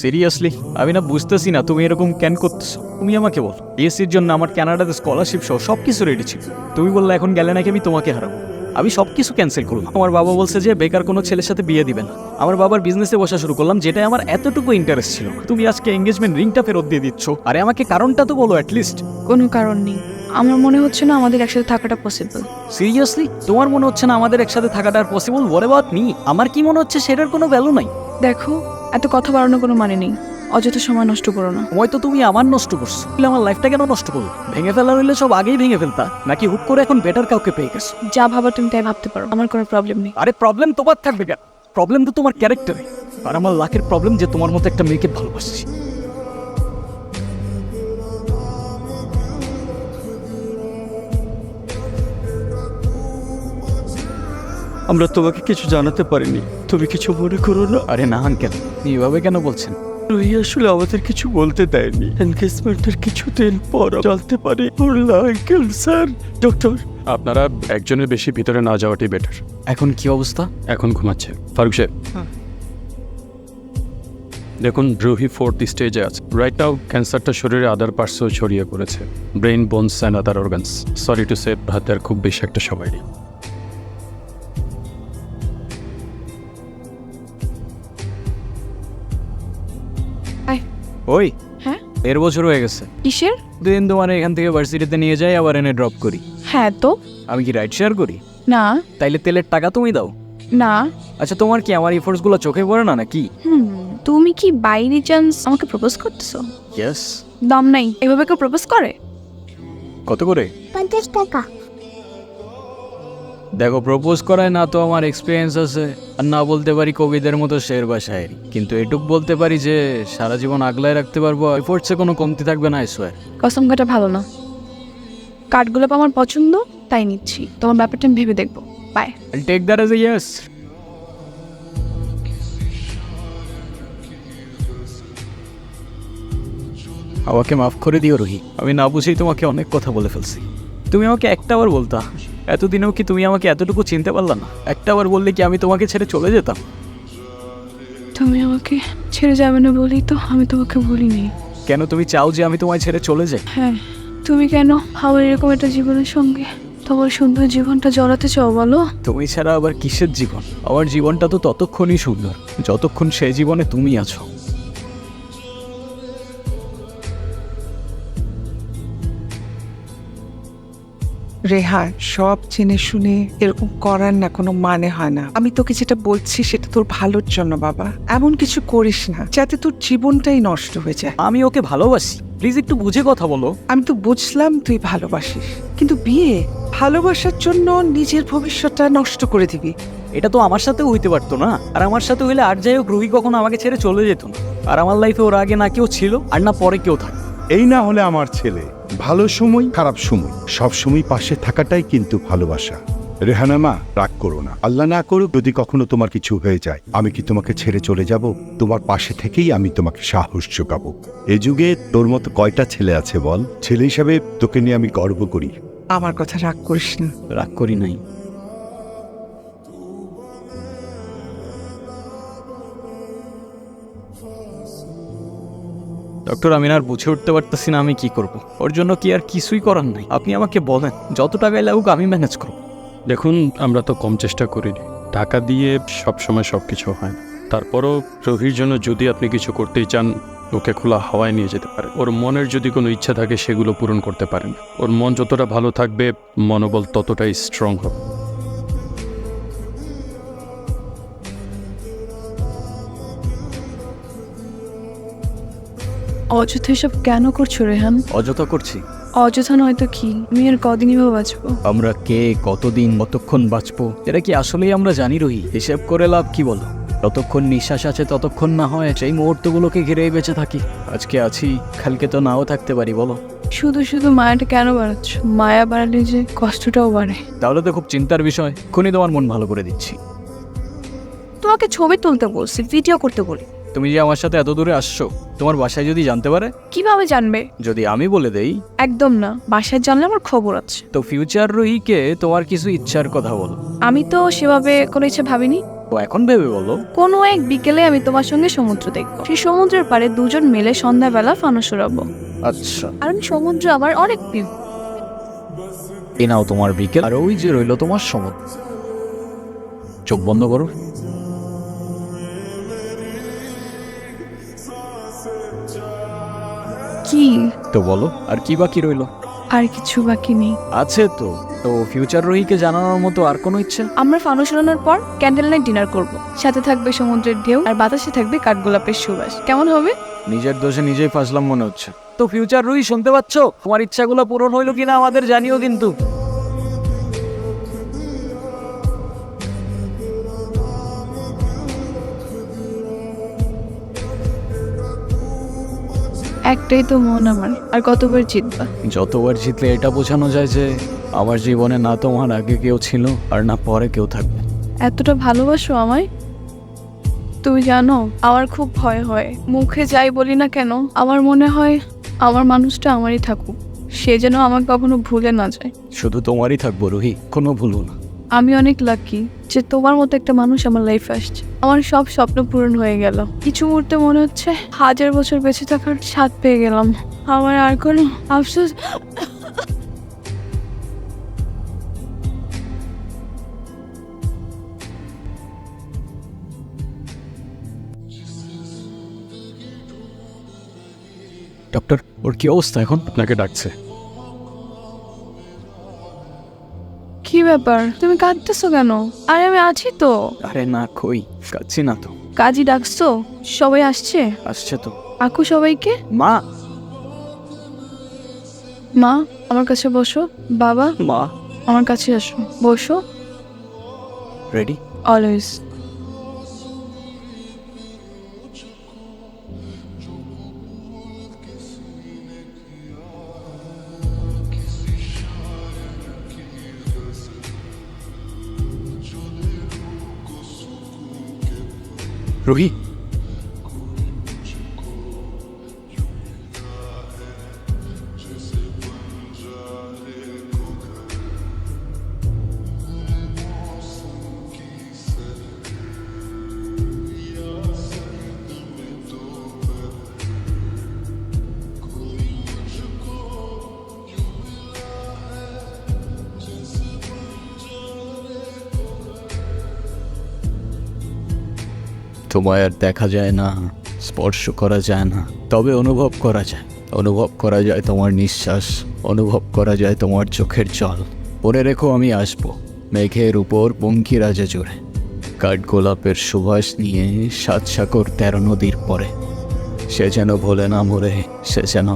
Seriously আমি না বুঝতেছি না তুমি এরকম কেন করতেছো। তুমি আমাকে বলো, এসির জন্য আমার কানাডাতে স্কলারশিপ সহ সবকিছু রেডি ছিল। তুমি বললে এখন গেলে নাকি আমি তোমাকে হারাবো। আমি সবকিছু ক্যান্সেল করলাম। আমার বাবা বলছে যে বেকার কোনো ছেলের সাথে বিয়ে দিবে না। আমার বাবার বিজনেসে বসা শুরু করলাম, যেটাই আমার এতটুকু ইন্টারেস্ট ছিল। তুমি আজকে এঙ্গেজমেন্ট রিংটা ফেরত দিয়ে দিচ্ছ। আরে আমাকে কারণটা তো বলো অ্যাটলিস্ট। কোনো কারণ নেই, আমার মনে হচ্ছে না আমাদের একসাথে থাকাটা পসিবল। সিরিয়াসলি তোমার মনে হচ্ছে না আমাদের একসাথে থাকাটা আর পসিবল? What about me? আমার কি মনে হচ্ছে সেটার কোনো ভ্যালু নাই। দেখো, এত কথা বাড়ানোর কোনো মানে নেই, অযথা সময় নষ্ট করো না। হয়তো তুমি আমার নষ্ট করছো, আমার লাইফটা কেন নষ্ট করলো? ভেঙে ফেলা হইলে সব আগেই ভেঙে ফেলতা, নাকি হুট করে এখন বেটার কাউকে পেয়ে গেছো? যা ভাবার তুমি তাই ভাবতে পারো, আমার কোনো প্রবলেম নেই। আরে প্রবলেম তোমার থাকবে কেন? প্রবলেম তো তোমার ক্যারেক্টারে। আর আমার লাখের প্রবলেম যে তোমার মতো একটা মেয়েকে ভালোবাসছি। আমরা তোমাকে কিছু জানাতে পারিনি, তুমি কিছু মনে করো না। আরে না আঙ্কেল, এভাবে কেন বলছেন? রুহি আসলে আমাদের কিছু বলতে দেয়নি। এনগেজমেন্টের কিছুদিন পর জানতে পারি। আঙ্কেল স্যার, ডক্টর, আপনারা একজনের বেশি ভিতরে না যাওয়াটাই বেটার। এখন কি অবস্থা? এখন ঘুমাচ্ছে ফারুক সাহেব। দেখুন, রুহি 4th স্টেজে আছে রাইট নাও। ক্যান্সারটা শরীরে আদার পার্টসও ছড়িয়ে পড়েছে, brain, bones and other organs. Sorry to say, হাতে আর খুব বেশি একটা সময় নেই। ওই হ্যাঁ, 1.5 বছর হয়ে গেছে। কিসের? দুদিন তোমার এখান থেকে ভার্সিটিতে নিয়ে যাই, আবার এনে ড্রপ করি। হ্যাঁ তো। আমি কি রাইড শেয়ার করি? না তাইলে তেলের টাকা তুমি দাও। না। আচ্ছা তোমার কি আমার এফোর্টসগুলো চোখে পড়ে না নাকি? তুমি কি বাইরে চান্স আমাকে প্রপোজ করতেছো? ইয়েস। দম নাই, এভাবে কেউ প্রপোজ করে? কত করে? 50 টাকা। দেখো, প্রপোজ করায় না তো আমার এক্সপিরিয়েন্স আছে, আর না বলতে পারি কবিদের মতো শের বা শায়েরি, কিন্তু এটুক বলতে পারি যে সারা জীবন আগলায় রাখতে পারবো। এফোর্টসে কোনো কমতি থাকবে না, আই সোয়ার। কসম কাটা ভালো না। কাঠগোলাপ আমার পছন্দ, তাই নিচ্ছি। তোমার ব্যাপারটা আমি ভেবে দেখবো। By. I'll take that as a yes. আমাকে মাফ করে দিও রুহি, আমি না বুঝেই তোমাকে অনেক কথা বলে ফেলছি। তুমি আমাকে একটাবার বলতা, এতদিনেও কি তুমি আমাকে এতটুকু চিনতে পারলা না? একটাবার বললে কি আমি তোমাকে ছেড়ে চলে যেতাম? তুমি আমাকে ছেড়ে যাবে না বলেই তো আমি তোমাকে বলিনি। কেন তুমি চাও যে আমি তোমায় ছেড়ে চলে যাই? হ্যাঁ, তুমি কেন আমার এরকম একটা জীবনের সঙ্গে তোমার সুন্দর জীবনটা জড়াতে চাও বলো? তুমি ছাড়া আবার কিসের জীবন? আমার জীবনটা তো ততক্ষণই সুন্দর যতক্ষণ সেই জীবনে তুমি আছো। রেহান, সব জেনে শুনে এরকম করার না কোনো মানে হয় না। আমি তোকে যেটা বলছি সেটা তোর ভালোর জন্য বাবা। এমন কিছু করিস না যাতে তোর জীবনটাই নষ্ট হয়ে যায়। আমি ওকে ভালোবাসি, প্লিজ একটু বুঝে কথা বলো। আমি তো বুঝলাম তুই ভালোবাসিস, কিন্তু বিয়ে ভালোবাসার জন্য নিজের ভবিষ্যৎটা নষ্ট করে দিবি? এটা তো আমার সাথেও হইতে পারতো না, আর আমার সাথে হইলে আর যাই হোক রুহি কখনো আমাকে ছেড়ে চলে যেত না। আর আমার লাইফে ওর আগে না কেউ ছিল আর না পরে কেউ থাকে। এই না হলে আমার ছেলে, ভালো সময় খারাপ সময় সব সময় পাশে থাকাটাই কিন্তু ভালোবাসা। রেহানা মা, রাগ করো না। আল্লাহ না করুক যদি কখনো তোমার কিছু হয়ে যায়, আমি কি তোমাকে ছেড়ে চলে যাব? তোমার পাশে থেকেই আমি তোমাকে সাহস যোগাবো। এ যুগে তোর মতো কয়টা ছেলে আছে বল? ছেলে হিসাবে তোকে নিয়ে আমি গর্ব করি। আমার কথা রাগ করিস না। রাগ করি নাই। ডক্টর, আমি আর বুঝে উঠতে পারতেছি না আমি কি করব। ওর জন্য কি আর কিছুই করার নাই? আপনি আমাকে বলেন, যত টাকায় লাগুক আমি ম্যানেজ করব। দেখুন, আমরা তো কম চেষ্টা করিনি। টাকা দিয়ে সবসময় সব কিছু হয় না। তারপরও রুহির জন্য যদি আপনি কিছু করতেই চান, ওকে খোলা হাওয়ায় নিয়ে যেতে পারেন। ওর মনের যদি কোনো ইচ্ছা থাকে সেগুলো পূরণ করতে পারেন। ওর মন যতটা ভালো থাকবে, মনোবল ততটাই স্ট্রং হবে। অযথা এসব কেন করছো রেহান? অযথা করছি? অযথা নয়তো কি? আমি আর কদিনই বা বাঁচবো? আমরা কে, কতদিন, কতক্ষণ বাঁচবো এটা কি আসলেই আমরা জানি রুহি? হিসেব করে লাভ কি বলো? যতক্ষণ নিঃশ্বাস আছে ততক্ষণ না হয় সেই মুহূর্তগুলোকে ঘিরেই বেঁচে থাকি। আজকে আছি, কালকে তো নাও থাকতে পারি, বলো? শুধু শুধু মায়াটা কেন বাড়াচ্ছ? মায়া বাড়ালে যে কষ্টটাও বাড়ে। তাহলে তো খুব চিন্তার বিষয়। এক্ষুনি তোমার মন ভালো করে দিচ্ছি। তোমাকে ছবি তুলতে বলছি, ভিডিও করতে বলি। তুমি যে আমার সাথে এত দূরে আসছো, তোমার বাসায় যদি জানতে পারে? কিভাবে জানবে? যদি আমি বলে দেই? একদম না, বাসায় জানলে আমার খবর আছে। তো ফিউচার রুহিকে তোমার কিছু ইচ্ছার কথা বলো। আমি তো সেভাবে কোনো ইচ্ছে ভাবিনি। তো এখন ভেবে বলো। কোনো এক বিকেলে আমি তোমার সঙ্গে সমুদ্র দেখবো, সেই সমুদ্রের পাড়ে দুজন মিলে সন্ধ্যাবেলা ফানুস উড়াবো। আচ্ছা, কারণ সমুদ্র আমার অনেক প্রিয়। এ নাও তোমার বিকেল, আর ওই যে রইলো তোমার সমুদ্র। চোখ বন্ধ করো। কি? তো বলো, আর কি বাকি রইলো? আর কিছু বাকি নেই। আছে তো। তো ফিউচার রোহিকে জানানোর মতো আর কোনো ইচ্ছে? আমরা ফানুস উড়ানোর পর ক্যান্ডেল নাইট ডিনার করব, সাথে থাকবে সমুদ্রের ঢেউ আর বাতাসে থাকবে কাঠগোলাপের সুবাস। কেমন হবে? নিজের দোষে নিজেই ফাঁসলাম মনে হচ্ছে। তো ফিউচার রুই, শুনতে পাচ্ছ? তোমার ইচ্ছাগুলো পূরণ হইলো কিনা আমাদের জানিও কিন্তু। একটাই তো মন আমার, আর কতবার জিতবা? যতবার জিতলে এটা বোঝানো যায় যে আমার জীবনে না তোমার আগে কেউ ছিল আর না পরে কেউ থাকবে। এতটা ভালোবাসো আমায়? তুমি জানো আমার খুব ভয় হয়, মুখে যাই বলি না কেন আমার মনে হয় আমার মানুষটা আমারই থাকুক, সে যেন আমাকে কখনো ভুলে না যায়। শুধু তোমারই থাকবো রুহি, কোনো ভুলবো না। আমি অনেক লাকি যে তোমার মতো একটা মানুষ আমার লাইফে আসছে। আমার সব স্বপ্ন পূরণ হয়ে গেল। কিছু মুহূর্তে মনে হচ্ছে 1000 বছর বেঁচে থাকার স্বাদ পেয়ে গেলাম। আমার আর কোনো আফসোস। ডক্টর, ওর কি অবস্থা এখন? আপনাকে ডাকছে। কি ব্যাপার, তুমি কাঁদতেছো কেন? আরে আমি আছি তো। আরে না, কই কাচ্ছি না তো। কাজী ডাকছো? সবাই আসছে? আসছে তো। আকু সবাইকে। মা, মা আমার কাছে বসো। বাবা মা আমার কাছে আসো, বসো। রেডি? অলওয়েজ। রুহি, তোমায় আর দেখা যায় না, স্পর্শ করা যায় না, তবে অনুভব করা যায়। অনুভব করা যায় তোমার নিঃশ্বাস, অনুভব করা যায় তোমার চোখের জল। পরে রেখো আমি আসবো মেঘের উপর পঙ্খিরাজে জুড়ে, কাঠগোলাপের সুবাস নিয়ে 7 সাগর 13 নদীর পরে। সে যেন ভোলে না মরে, সে যেন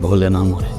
ভোলে না মরে।